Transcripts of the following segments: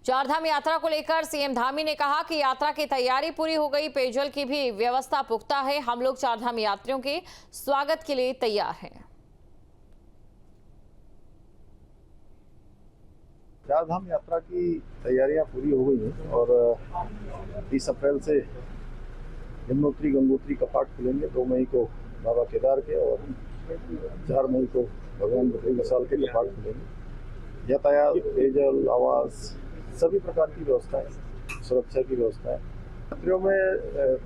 चारधाम यात्रा को लेकर सीएम धामी ने कहा कि यात्रा की तैयारी पूरी हो गई, पेयजल की भी व्यवस्था पुख्ता है। हम लोग चारधाम यात्रियों के स्वागत के लिए तैयार हैं। चारधाम यात्रा की तैयारियां पूरी हो गई हैं और 30 अप्रैल से यमुनोत्री गंगोत्री कपाट खुलेंगे। 2 मई को बाबा केदार के और 4 मई को भगवान बद्री मसाल के कपाट खुलेंगे। यातायात, पेयजल, आवास, सभी प्रकार की व्यवस्थाएं, सुरक्षा की व्यवस्थाएं, यात्रियों में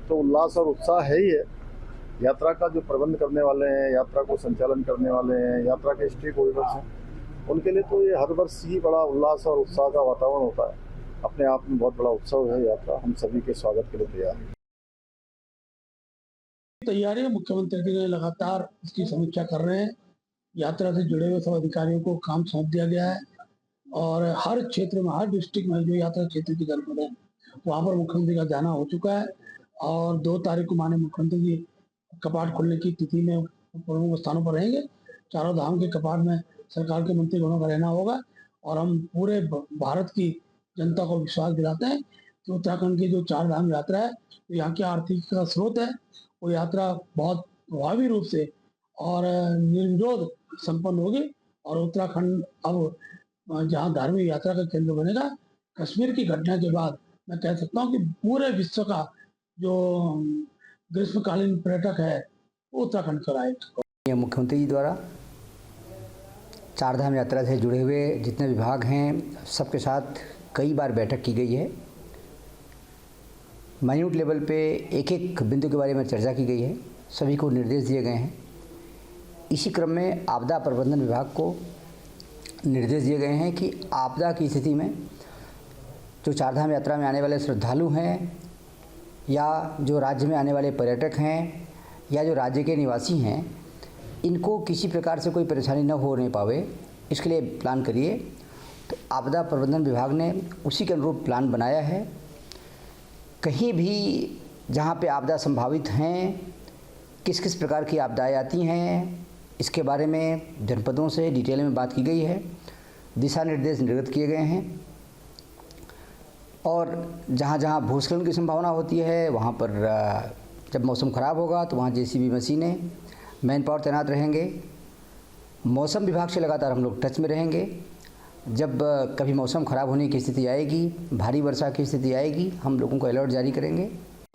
तो उल्लास और उत्साह है ही है। यात्रा का जो प्रबंध करने वाले हैं, यात्रा को संचालन करने वाले हैं, यात्रा के स्टेक होल्डर्स हैं, उनके लिए तो ये हर वर्ष ही बड़ा उल्लास और उत्साह का वातावरण होता है। अपने आप में बहुत बड़ा उत्सव है यात्रा। हम सभी के स्वागत के लिए तैयार हैं। तैयारी मुख्यमंत्री जी ने लगातार इसकी समीक्षा कर रहे हैं। यात्रा से जुड़े हुए सब अधिकारियों को काम सौंप दिया गया है और हर क्षेत्र में, हर डिस्ट्रिक्ट में जो यात्रा क्षेत्र की जरूरत है वहाँ पर मुख्यमंत्री का जाना हो चुका है और 2 तारीख को माननीय मुख्यमंत्री जी कपाट खुलने की तिथि में प्रमुख स्थानों पर रहेंगे। चारों धाम के कपाट में सरकार के मंत्रीगणों का रहना होगा और हम पूरे भारत की जनता को विश्वास दिलाते हैं कि उत्तराखंड की जो 4 धाम यात्रा है, तो यहाँ की आर्थिक का स्रोत है, वो यात्रा बहुत प्रभावी रूप से और निर्विरोध संपन्न होगी और उत्तराखंड अब जहाँ धार्मिक यात्रा का केंद्र बनेगा। कश्मीर की घटना के बाद मैं कह सकता हूँ कि पूरे विश्व का जो ग्रीष्मकालीन पर्यटक है वो उत्तराखंड पर आएगा। मुख्यमंत्री जी द्वारा चारधाम यात्रा से जुड़े हुए जितने विभाग हैं सबके साथ कई बार बैठक की गई है। माइन्यूट लेवल पे एक एक बिंदु के बारे में चर्चा की गई है, सभी को निर्देश दिए गए हैं। इसी क्रम में आपदा प्रबंधन विभाग को निर्देश दिए गए हैं कि आपदा की स्थिति में जो चारधाम यात्रा में आने वाले श्रद्धालु हैं या जो राज्य में आने वाले पर्यटक हैं या जो राज्य के निवासी हैं, इनको किसी प्रकार से कोई परेशानी न होने पावे, इसके लिए प्लान करिए। तो आपदा प्रबंधन विभाग ने उसी के अनुरूप प्लान बनाया है। कहीं भी जहाँ पे आपदा संभावित हैं, किस किस प्रकार की आपदाएँ आती हैं, इसके बारे में जनपदों से डिटेल में बात की गई है, दिशा निर्देश निर्गत किए गए हैं और जहाँ जहाँ भूस्खलन की संभावना होती है वहाँ पर जब मौसम ख़राब होगा तो वहाँ जेसीबी मशीनें, मैन पावर तैनात रहेंगे। मौसम विभाग से लगातार हम लोग टच में रहेंगे। जब कभी मौसम ख़राब होने की स्थिति आएगी, भारी वर्षा की स्थिति आएगी, हम लोगों को अलर्ट जारी करेंगे।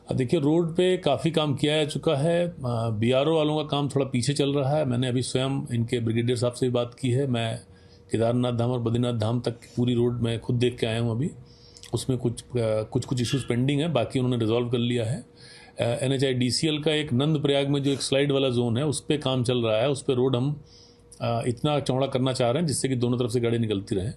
देखिए, रोड पे काफ़ी काम किया जा चुका है। बीआरओ वालों का काम थोड़ा पीछे चल रहा है। मैंने अभी स्वयं इनके ब्रिगेडियर साहब से भी बात की है। मैं केदारनाथ धाम और बद्रीनाथ धाम तक की पूरी रोड मैं खुद देख के आया हूँ। अभी उसमें कुछ इश्यूज पेंडिंग है, बाकी उन्होंने रिजॉल्व कर लिया है। NHIDCL का एक नंद प्रयाग में जो एक स्लाइड वाला जोन है, उस पर काम चल रहा है। उस पर रोड हम इतना चौड़ा करना चाह रहे हैं जिससे कि दोनों तरफ से गाड़ी निकलती रहे।